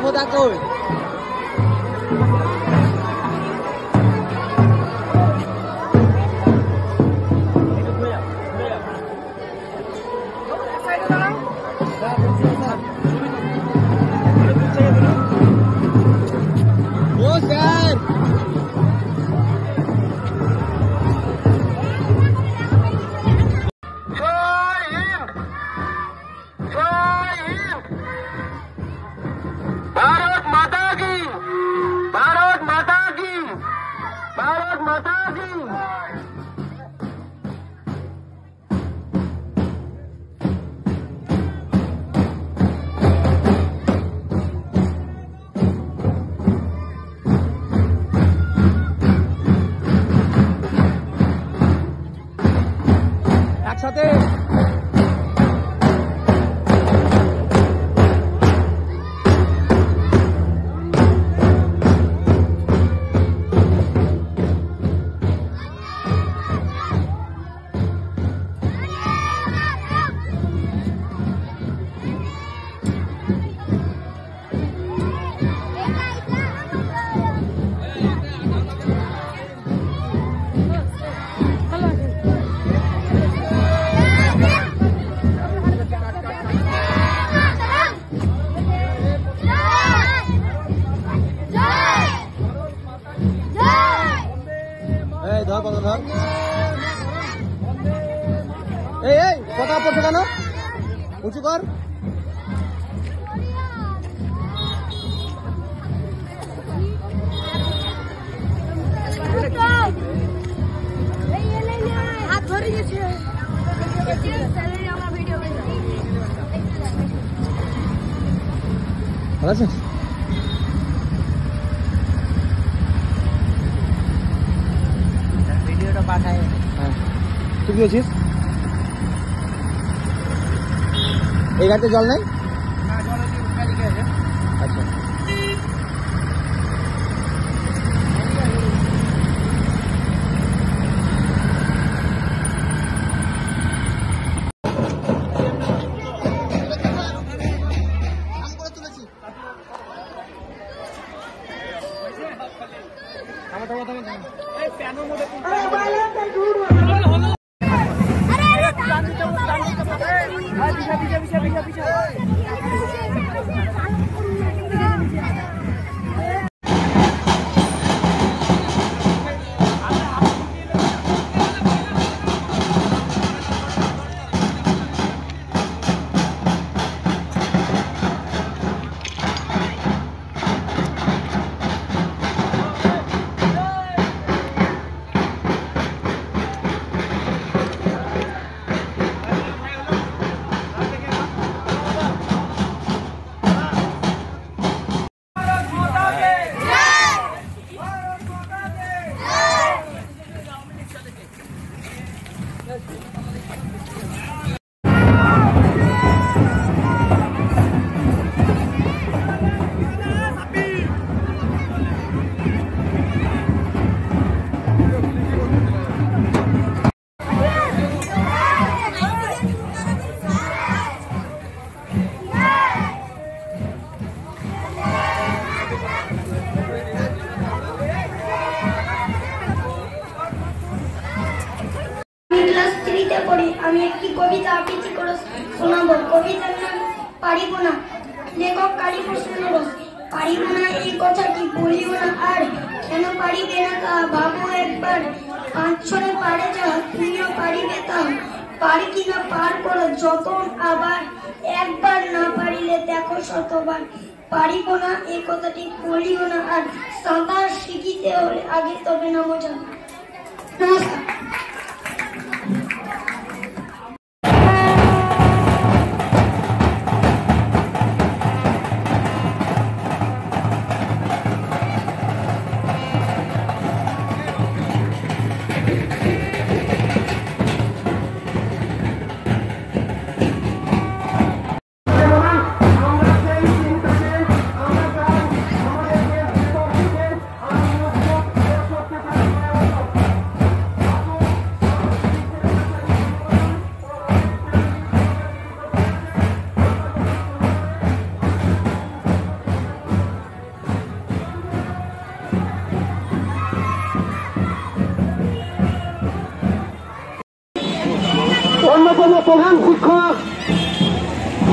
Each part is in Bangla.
সোজা কই একসাথে ধর কথা ধর এই কথা পড়ছে কেন উঁচু কর ভালো আছিস তুই কি আছিস এই গাড়িতে জল নাই আচ্ছা আমি একটি কবিতা আবৃত্তি করে শোনাবো। কবিতার নাম পারিব না, লেখক কালীপ্রসন্ন ঘোষ। পারিব না এই কথা কি বলিব না আর, কেন পারিবে না তা ভাবো একবার। পাঁচ ছড়ে পারে যা তুমিও পারিবে তা, পারি কিনা পার করো যতন আবার, একবার না পারিলে দেখো শতবার। পারিব না এই কথাটি বলিও না আর, সাঁতার শিখিতে হলে আগে তবে নামো জান। নমস্কার। প্রধান শিক্ষক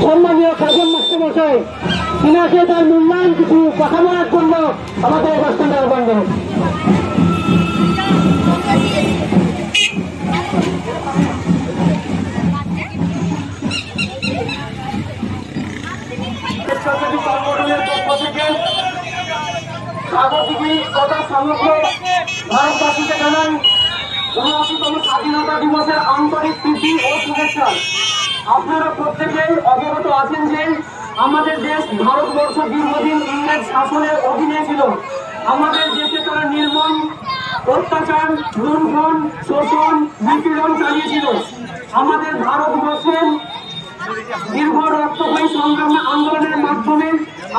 সম্মানীয় কাজম মাস্টার মশাই, তিনাকে তার মূল্যায়ন কিছু কথা বলার জন্য আমাদের অবস্থান করবেন। সংগঠনের পক্ষ থেকে স্বাগতিকি তথা সমগ্র ভারতবাসীকে জানান ৭৯তম স্বাধীনতা দিবসের আন্তরিক প্রীতি ও শুভেচ্ছা। আপনারা প্রত্যেকেই অবগত আছেন যে আমাদের দেশ ভারতবর্ষ দীর্ঘদিন ইংরেজ শাসনের অধীনে ছিল। আমাদের দেশে তারা নির্মম অত্যাচার, লুণ্ঠন, শোষণ, নিপীড়ন চালিয়েছিল। আমাদের ভারতবর্ষের দীর্ঘ রক্তক্ষয়ী সংগ্রাম আন্দোলনের মাধ্যমে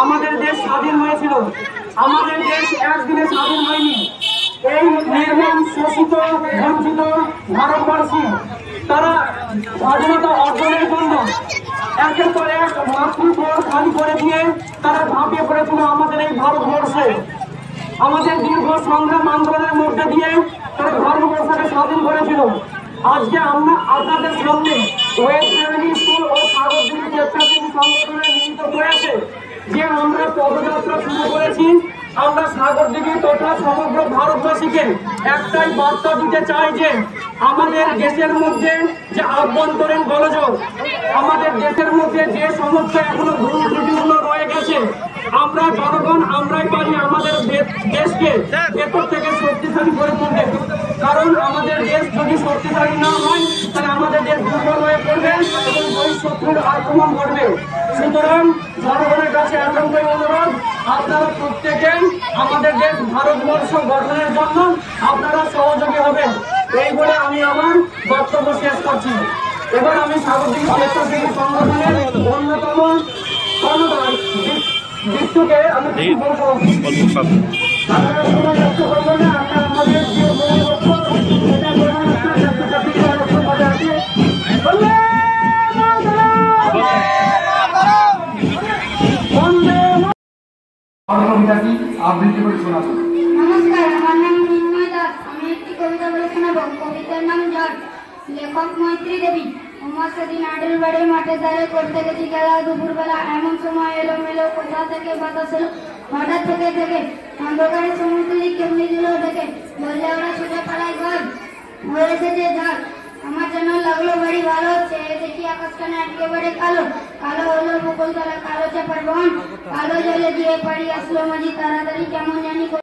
আমাদের দেশ স্বাধীন হয়েছিল। আমাদের দেশ একদিনে স্বাধীন হয়নি। এই নির্মম, শোষিত, বঞ্চিত ভারতবাসী তারা স্বাধীনতা অর্জনের জন্য একের পর এক মাতৃপর খালি করে দিয়ে তারা ঝাঁপিয়ে পড়েছিল আমাদের এই ভারতবর্ষে। আমাদের দীর্ঘ সংগ্রাম আন্দোলনের মধ্যে দিয়ে তারা ভারতবর্ষকে স্বাধীন করেছিল। আজকে আমরা আপনাদের সামনে ওয়েস্ট প্রাইমারি স্কুল ও সাগরদিঘি স্বেচ্ছাসেবী সংগঠনের মিলিত প্রয়াসে যে আমরা পদযাত্রা শুরু করেছি, আমরা সাগরদিঘি তথা সমগ্র ভারতবাসীকে একটাই বার্তা দিতে চাই যে আমাদের দেশের মধ্যে যে আভ্যন্তরীণ গোলযোগ, আমাদের দেশের মধ্যে যে সমস্ত এখনো ভুল ত্রুটিগুলো রয়ে গেছে, আমরা জনগণ আমরাই পারি আমাদের দেশকে ভেতর থেকে শক্তিশালী করে তুলতে। কারণ আমাদের দেশ যদি শক্তিশালী না হয় তাহলে আমাদের দেশ দুর্বল হয়ে পড়বে এবং বহিঃশত্রুর আক্রমণ করবে। সুতরাং জনগণের কাছে একান্তই অনুরোধ, আপনারা প্রত্যেকে আমাদের দেশ ভারতবর্ষ গঠনের জন্য আপনারা সহযোগী হবেন। এই বলে আমি আমার বক্তব্য শেষ করছি। এবার আমি সাগরদিঘি স্বেচ্ছাসেবী সংগঠনের অন্যতম কর্ণধার বিষ্ণুকে আমি কিছু বলবো। আপনারা সময় নষ্ট করবো না, আমরা আমাদের যে মূল লক্ষ্য সেটা ছাত্রছাত্রীরা লক্ষ্যভাবে আছে। কবিতাটি আবৃত্তি করে শোনাবো। নমস্কার, আমার নাম নির্ময় দাস। আমি একটি কবিতা বলে শোনাবো। কবিতার নাম ঝড়। লেখক মৈত্রী দেবী। আমার সেদিন আডেল বাড়ির মাঠের ধারে করতে গেছি খেলা। দুপুরবেলা এমন সময় এলো মেলো কোথা থেকে বাতাস এলো হঠাৎ থেকে থেকে অন্ধকারের সমুদ্র দিক কেমনি দিল দেখে বললে ওরা ছুটে পালায় ঘর হয়েছে যে ঝড়। আমার জন্য লাগলো বাড়ি ভালো, চেয়ে দেখি আকাশখানে একেবারে কালো কালো হলো মুকুল তলা, কালো চাপার বন, কালো জলে দিয়ে পাড়ি আসলো মাঝি তাড়াতাড়ি কেমন জানি